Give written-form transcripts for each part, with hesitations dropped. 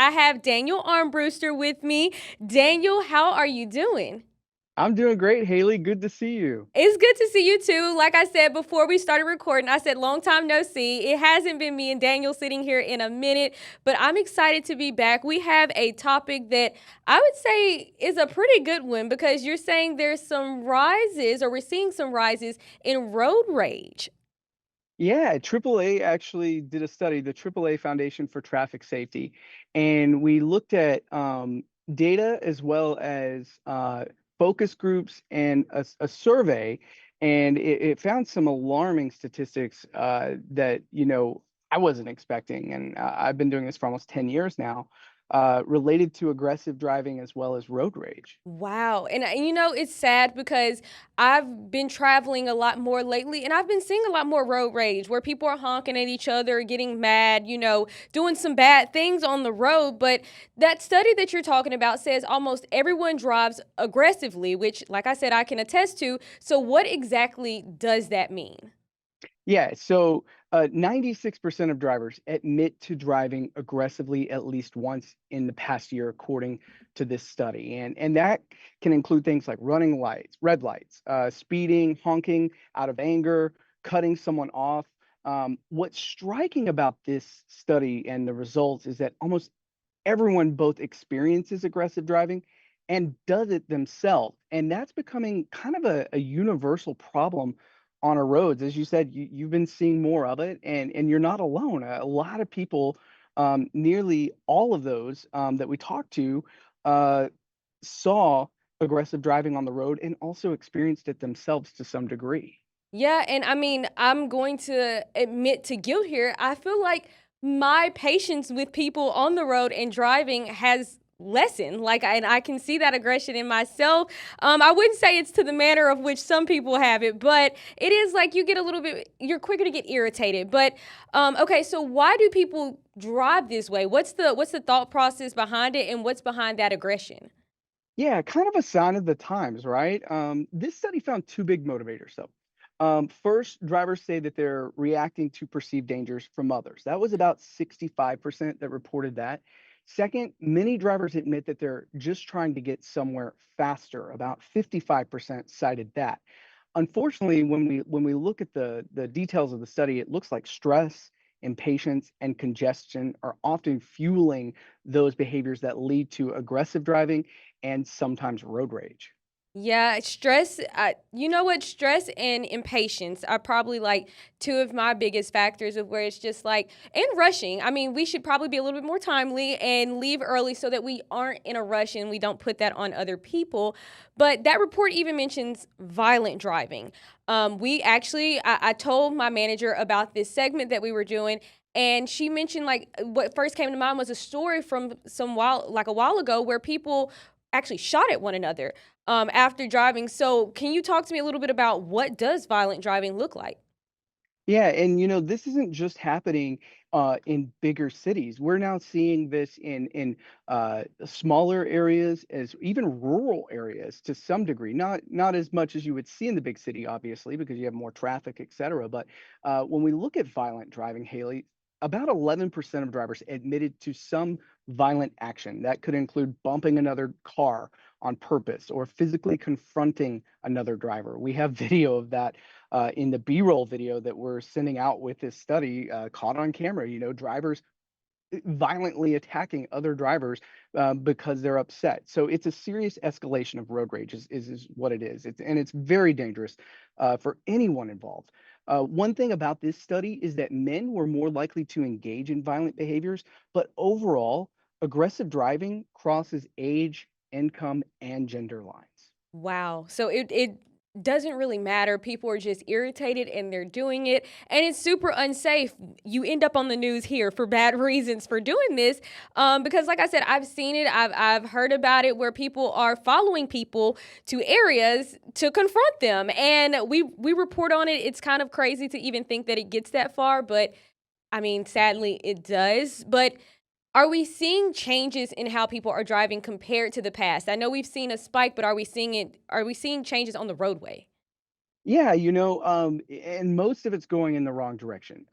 I have Daniel Armbruster with me. Daniel, how are you doing? I'm doing great, Haley. Good to see you. It's good to see you too. Like I said before we started recording, I said long time no see. It hasn't been me and Daniel sitting here in a minute, but I'm excited to be back. We have a topic that I would say is a pretty good one because you're saying there's some rises, or we're seeing some rises in road rage. Yeah, AAA actually did a study, the AAA Foundation for Traffic Safety, and we looked at data as well as focus groups and a survey, and it found some alarming statistics that, I wasn't expecting. And I've been doing this for almost 10 years now, related to aggressive driving as well as road rage. Wow. It's sad because I've been traveling a lot more lately and I've been seeing a lot more road rage where people are honking at each other, getting mad, doing some bad things on the road. But that study that you're talking about says almost everyone drives aggressively, which, like I said, I can attest to. So, what exactly does that mean? Yeah, so 96% of drivers admit to driving aggressively at least once in the past year, according to this study. And that can include things like running lights, red lights, speeding, honking out of anger, cutting someone off. What's striking about this study and the results is that almost everyone both experiences aggressive driving and does it themselves. And that's becoming kind of a universal problem on our roads. As you said, you've been seeing more of it, and you're not alone. A lot of people, nearly all of those that we talked to, uh, saw aggressive driving on the road and also experienced it themselves to some degree. Yeah, and I'm going to admit to guilt here. I feel like my patience with people on the road and driving has lessened. And I can see that aggression in myself. I wouldn't say it's to the manner of which some people have it, but it is like you get a little bit, you're quicker to get irritated. But okay, so why do people drive this way? What's the thought process behind it, and what's behind that aggression? Yeah, kind of a sign of the times, right? This study found two big motivators, though. First, drivers say that they're reacting to perceived dangers from others. That was about 65% that reported that. Second, many drivers admit that they're just trying to get somewhere faster. About 55% cited that. Unfortunately, when we look at the details of the study, it looks like stress, impatience, and congestion are often fueling those behaviors that lead to aggressive driving and sometimes road rage. Yeah, stress. You know what? Stress and impatience are probably like two of my biggest factors of where it's just like, and rushing. I mean, we should probably be a little bit more timely and leave early so that we aren't in a rush and we don't put that on other people. But that report even mentions violent driving. I told my manager about this segment that we were doing, and she mentioned like what first came to mind was a story from a while ago where people actually shot at one another after driving. So, can you talk to me a little bit about what does violent driving look like? Yeah, and this isn't just happening in bigger cities. We're now seeing this in smaller areas, as even rural areas to some degree. Not as much as you would see in the big city, obviously, because you have more traffic, et cetera. But when we look at violent driving, Haley, about 11% of drivers admitted to some violent action. That could include bumping another car on purpose or physically confronting another driver. We have video of that in the B-roll video that we're sending out with this study, caught on camera. Drivers violently attacking other drivers because they're upset. So it's a serious escalation of road rage, is what it is. And it's very dangerous for anyone involved. One thing about this study is that men were more likely to engage in violent behaviors, but overall, aggressive driving crosses age, income, and gender lines. Wow. So it doesn't really matter. People are just irritated and they're doing it, and it's super unsafe. You end up on the news here for bad reasons for doing this, because, like I said, I've seen it. I've heard about it where people are following people to areas to confront them, and we report on it. It's kind of crazy to even think that it gets that far, but I mean, sadly, it does. But are we seeing changes in how people are driving compared to the past? I know we've seen a spike, but are we seeing changes on the roadway? Yeah, and most of it's going in the wrong direction.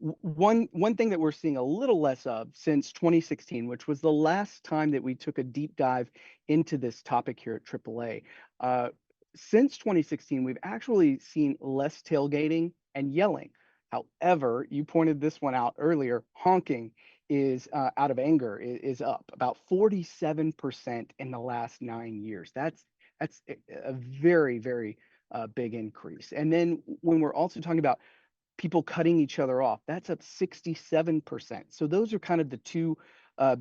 One thing that we're seeing a little less of since 2016, which was the last time that we took a deep dive into this topic here at AAA. Uh, since 2016, we've actually seen less tailgating and yelling. However, you pointed this one out earlier, honking is out of anger is up about 47% in the last 9 years. That's a very, very big increase. And then when we're also talking about people cutting each other off, that's up 67%. So those are kind of the two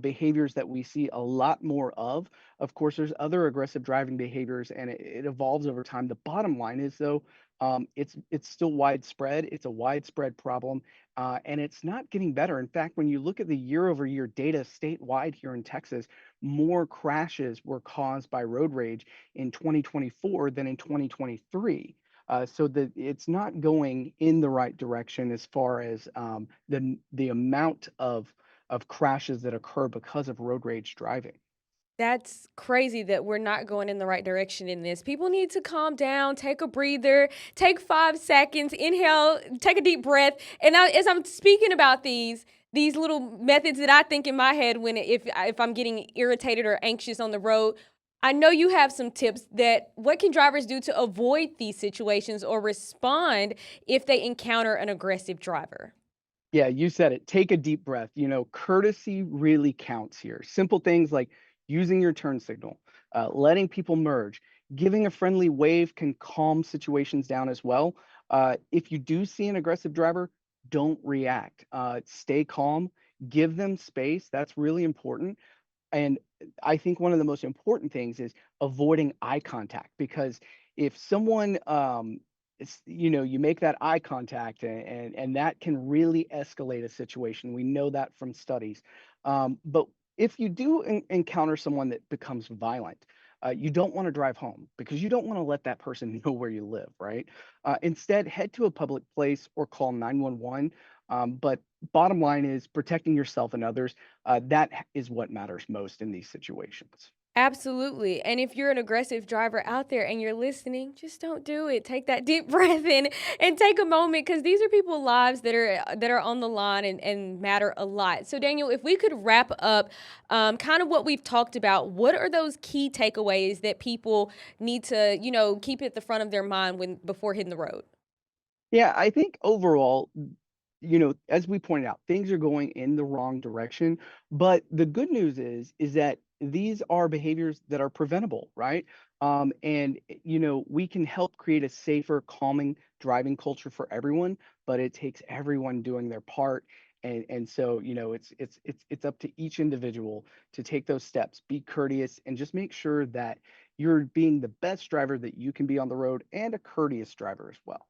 behaviors that we see a lot more of. Of course, there's other aggressive driving behaviors, and it evolves over time. The bottom line is, though, it's still widespread. It's a widespread problem, and it's not getting better. In fact, when you look at the year-over-year data statewide here in Texas, more crashes were caused by road rage in 2024 than in 2023. So that it's not going in the right direction as far as the amount of crashes that occur because of road rage driving. That's crazy that we're not going in the right direction in this. People need to calm down, take a breather, take 5 seconds, inhale, take a deep breath. And now, as I'm speaking about these little methods that I think in my head when if I'm getting irritated or anxious on the road, I know you have some tips that what can drivers do to avoid these situations or respond if they encounter an aggressive driver? Yeah, you said it. Take a deep breath. Courtesy really counts here. Simple things like using your turn signal, letting people merge, giving a friendly wave can calm situations down as well. If you do see an aggressive driver, don't react. Stay calm, give them space. That's really important. And I think one of the most important things is avoiding eye contact, because if someone you make that eye contact, and that can really escalate a situation. We know that from studies. But if you do encounter someone that becomes violent, you don't want to drive home because you don't want to let that person know where you live, right? Instead, head to a public place or call 911. But bottom line is protecting yourself and others. That is what matters most in these situations. Absolutely. And if you're an aggressive driver out there and you're listening, just don't do it. Take that deep breath in and take a moment because these are people's lives that are on the line and matter a lot. So Daniel, if we could wrap up kind of what we've talked about, what are those key takeaways that people need to, keep at the front of their mind when before hitting the road? Yeah, I think overall, as we pointed out, things are going in the wrong direction. But the good news is that these are behaviors that are preventable, right? And we can help create a safer, calming driving culture for everyone, but it takes everyone doing their part. And so, it's up to each individual to take those steps, be courteous, and just make sure that you're being the best driver that you can be on the road and a courteous driver as well.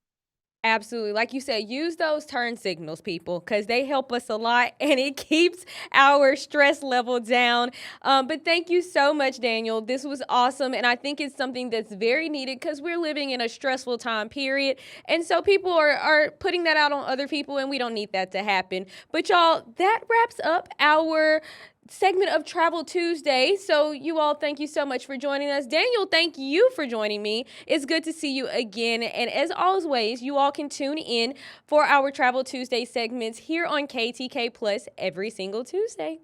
Absolutely. Like you said, use those turn signals, people, because they help us a lot and it keeps our stress level down. But thank you so much, Daniel. This was awesome. And I think it's something that's very needed because we're living in a stressful time period. And so people are putting that out on other people, and we don't need that to happen. But y'all, that wraps up our segment of Travel Tuesday. So you all, thank you so much for joining us. Daniel, thank you for joining me. It's good to see you again. And as always, you all can tune in for our Travel Tuesday segments here on KTK Plus every single Tuesday.